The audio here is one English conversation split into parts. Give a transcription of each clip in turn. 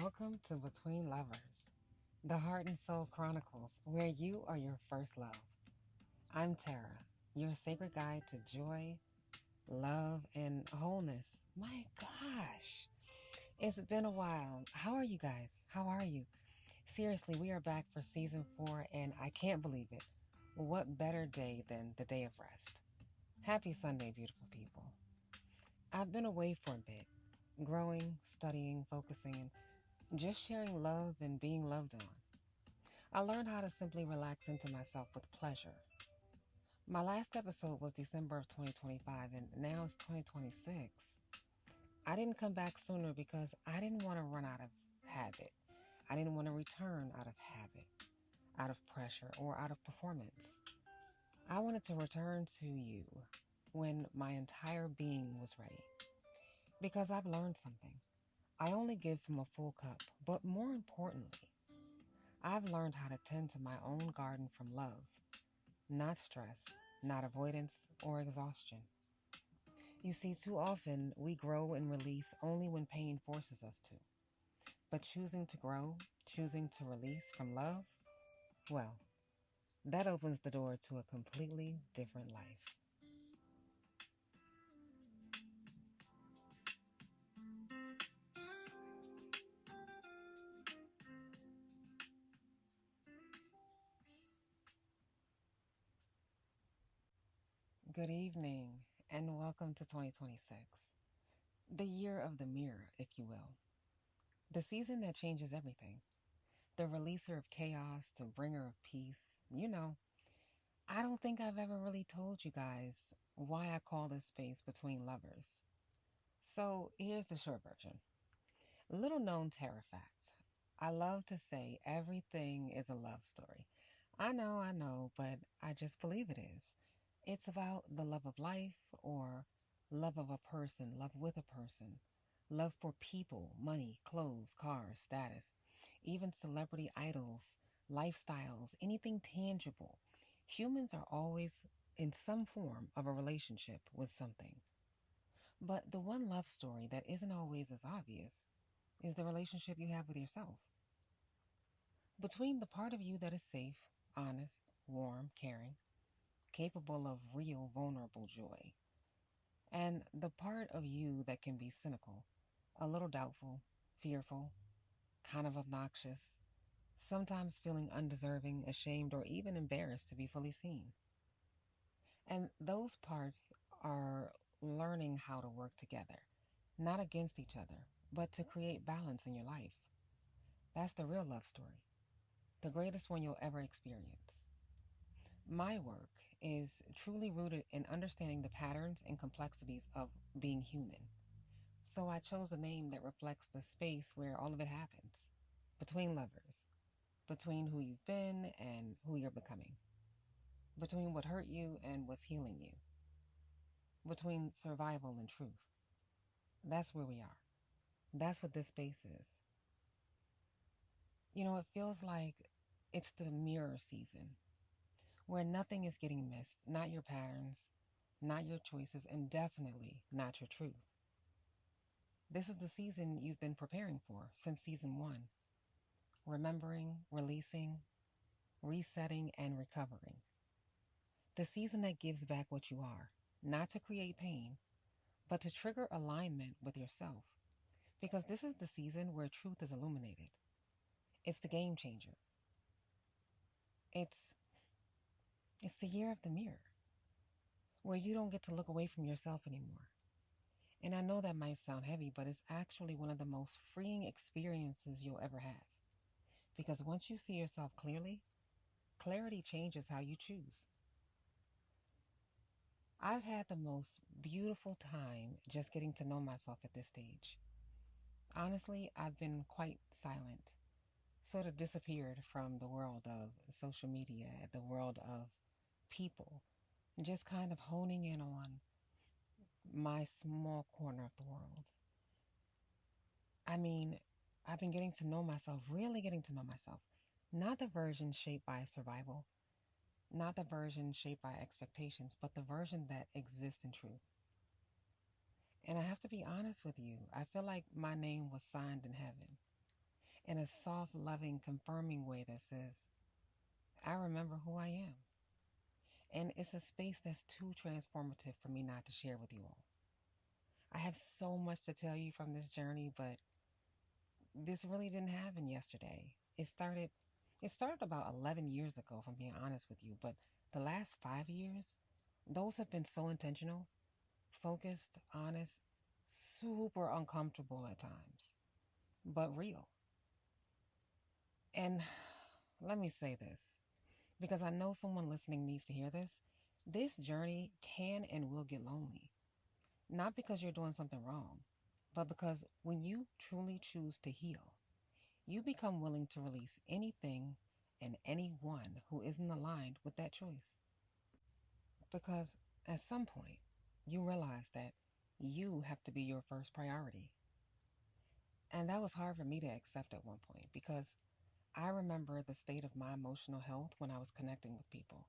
welcome to Between Lovers, the Heart and Soul Chronicles, where you are your first love. I'm Tara, your sacred guide to joy, love, and wholeness. My gosh, it's been a while. How are you guys? How are you? Seriously, we are back for season 4, and I can't believe it. What better day than the day of rest? Happy Sunday, beautiful people. I've been away for a bit, growing, studying, focusing, and just sharing love and being loved on. I learned how to simply relax into myself with pleasure. My last episode was December of 2025, and now it's 2026. I didn't come back sooner because I didn't want to run out of habit. I didn't want to return out of habit, out of pressure, or out of performance. I wanted to return to you when my entire being was ready. Because I've learned something. I only give from a full cup, but more importantly, I've learned how to tend to my own garden from love, not stress, not avoidance or exhaustion. You see, too often we grow and release only when pain forces us to. But choosing to grow, choosing to release from love, well, that opens the door to a completely different life. Good evening, and welcome to 2026, the year of the mirror, if you will, the season that changes everything, the releaser of chaos, the bringer of peace. I don't think I've ever really told you guys why I call this space Between Lovers. So here's the short version. Little known terror fact. I love to say everything is a love story. I know, but I just believe it is. It's about the love of life or love of a person, love with a person, love for people, money, clothes, cars, status, even celebrity idols, lifestyles, anything tangible. Humans are always in some form of a relationship with something. But the one love story that isn't always as obvious is the relationship you have with yourself. Between the part of you that is safe, honest, warm, caring, capable of real, vulnerable joy, and the part of you that can be cynical, a little doubtful, fearful, kind of obnoxious, sometimes feeling undeserving, ashamed, or even embarrassed to be fully seen. And those parts are learning how to work together, not against each other, but to create balance in your life. That's the real love story, the greatest one you'll ever experience. My work is truly rooted in understanding the patterns and complexities of being human. So I chose a name that reflects the space where all of it happens, between lovers, between who you've been and who you're becoming, between what hurt you and what's healing you, between survival and truth. That's where we are. That's what this space is. It feels like it's the mirror season where nothing is getting missed, not your patterns, not your choices, and definitely not your truth. This is the season you've been preparing for since season 1, remembering, releasing, resetting, and recovering. The season that gives back what you are, not to create pain, but to trigger alignment with yourself. Because this is the season where truth is illuminated. It's the game changer. It's it's the year of the mirror, where you don't get to look away from yourself anymore. And I know that might sound heavy, but it's actually one of the most freeing experiences you'll ever have. Because once you see yourself clearly, clarity changes how you choose. I've had the most beautiful time just getting to know myself at this stage. Honestly, I've been quite silent, sort of disappeared from the world of social media, the world of people, just kind of honing in on my small corner of the world. I mean, I've been getting to know myself, really getting to know myself. Not the version shaped by survival, not the version shaped by expectations, but the version that exists in truth. And I have to be honest with you, I feel like my name was signed in heaven. in a soft, loving, confirming way that says, I remember who I am. And it's a space that's too transformative for me not to share with you all. I have so much to tell you from this journey, but this really didn't happen yesterday. It started about 11 years ago, if I'm being honest with you, but the last 5 years, those have been so intentional, focused, honest, super uncomfortable at times, but real. And let me say this, because I know someone listening needs to hear this. This journey can and will get lonely, not because you're doing something wrong, but because when you truly choose to heal, you become willing to release anything and anyone who isn't aligned with that choice. Because at some point, you realize that you have to be your first priority. And that was hard for me to accept at one point because I remember the state of my emotional health when I was connecting with people.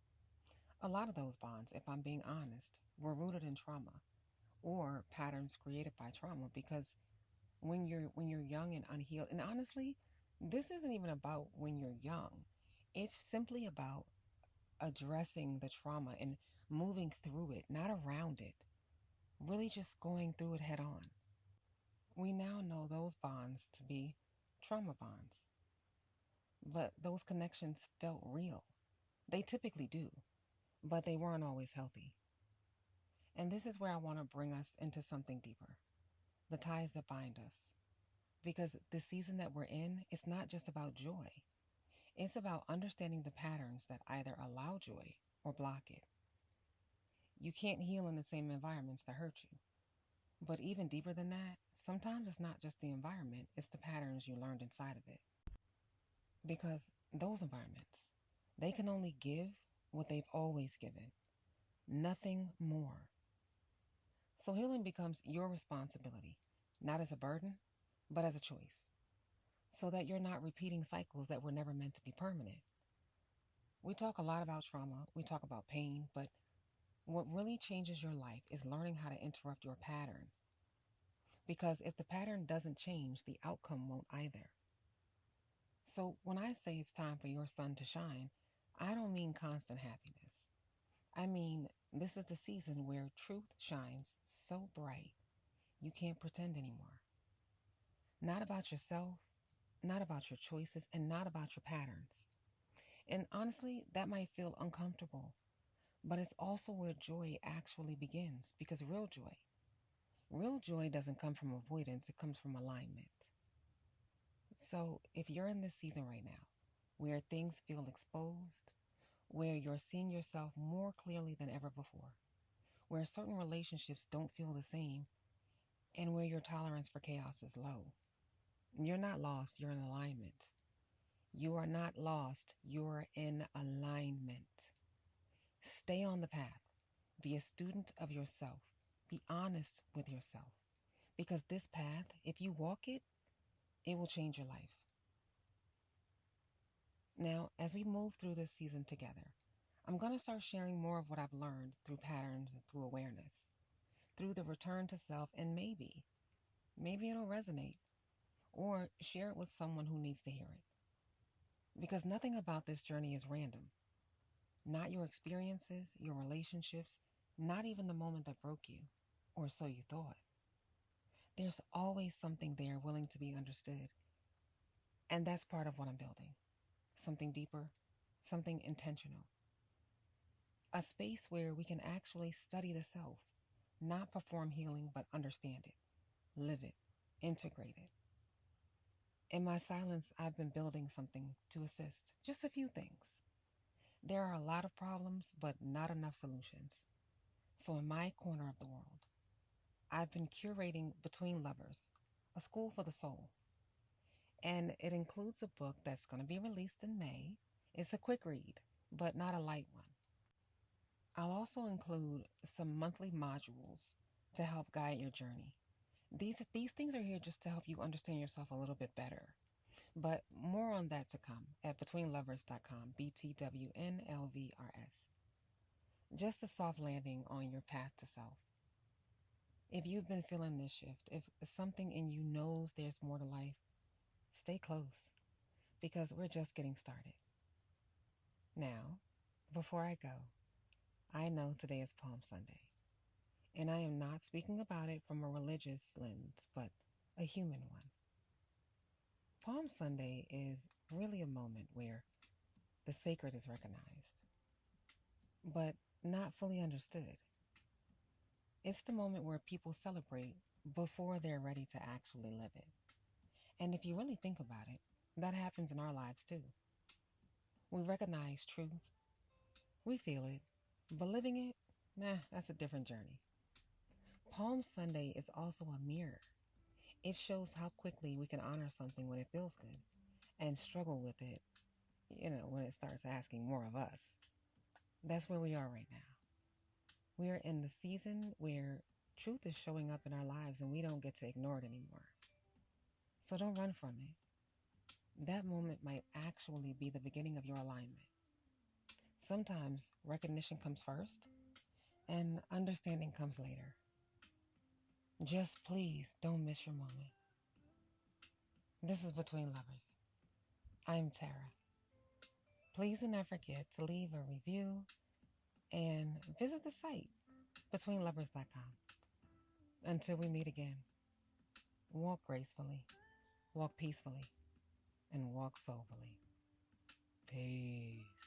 A lot of those bonds, if I'm being honest, were rooted in trauma or patterns created by trauma because when you're young and unhealed, and honestly, this isn't even about when you're young. It's simply about addressing the trauma and moving through it, not around it, really just going through it head on. We now know those bonds to be trauma bonds, but those connections felt real. They typically do, but they weren't always healthy. And this is where I want to bring us into something deeper, the ties that bind us. Because the season that we're in is not just about joy, it's about understanding the patterns that either allow joy or block it. You can't heal in the same environments that hurt you. But even deeper than that, sometimes it's not just the environment, it's the patterns you learned inside of it. Because those environments, they can only give what they've always given, nothing more. So healing becomes your responsibility, not as a burden, but as a choice, so that you're not repeating cycles that were never meant to be permanent. We talk a lot about trauma, we talk about pain, but what really changes your life is learning how to interrupt your pattern. Because if the pattern doesn't change, the outcome won't either. So when I say it's time for your sun to shine, I don't mean constant happiness. I mean, this is the season where truth shines so bright you can't pretend anymore. Not about yourself, not about your choices, and not about your patterns. And honestly, that might feel uncomfortable, but it's also where joy actually begins because real joy doesn't come from avoidance, it comes from alignment. So if you're in this season right now where things feel exposed, where you're seeing yourself more clearly than ever before, where certain relationships don't feel the same, and where your tolerance for chaos is low, you're not lost, you're in alignment. You are not lost, you're in alignment. Stay on the path. Be a student of yourself. Be honest with yourself. Because this path, if you walk it, it will change your life. Now, as we move through this season together, I'm going to start sharing more of what I've learned through patterns and through awareness, through the return to self, and maybe it'll resonate, or share it with someone who needs to hear it. Because nothing about this journey is random. Not your experiences, your relationships, not even the moment that broke you, or so you thought. There's always something there willing to be understood. And that's part of what I'm building. Something deeper, something intentional. A space where we can actually study the self, not perform healing, but understand it, live it, integrate it. In my silence, I've been building something to assist, just a few things. There are a lot of problems, but not enough solutions. So, in my corner of the world, I've been curating Between Lovers, a school for the soul. And it includes a book that's going to be released in May. It's a quick read, but not a light one. I'll also include some monthly modules to help guide your journey. These things are here just to help you understand yourself a little bit better. But more on that to come at betweenlovers.com, BTWNLVRS. Just a soft landing on your path to self. If you've been feeling this shift, if something in you knows there's more to life, stay close because we're just getting started. Now, before I go, I know today is Palm Sunday, and I am not speaking about it from a religious lens, but a human one. Palm Sunday is really a moment where the sacred is recognized, but not fully understood. It's the moment where people celebrate before they're ready to actually live it. And if you really think about it, that happens in our lives too. We recognize truth, we feel it, but living it, that's a different journey. Palm Sunday is also a mirror. It shows how quickly we can honor something when it feels good and struggle with it, when it starts asking more of us. That's where we are right now. We are in the season where truth is showing up in our lives and we don't get to ignore it anymore. So don't run from it. That moment might actually be the beginning of your alignment. Sometimes recognition comes first and understanding comes later. Just please don't miss your moment. This is Between Lovers. I'm Tara. Please do not forget to leave a review and visit the site betweenlovers.com. Until we meet again, walk gracefully, walk peacefully, and walk soberly. Peace.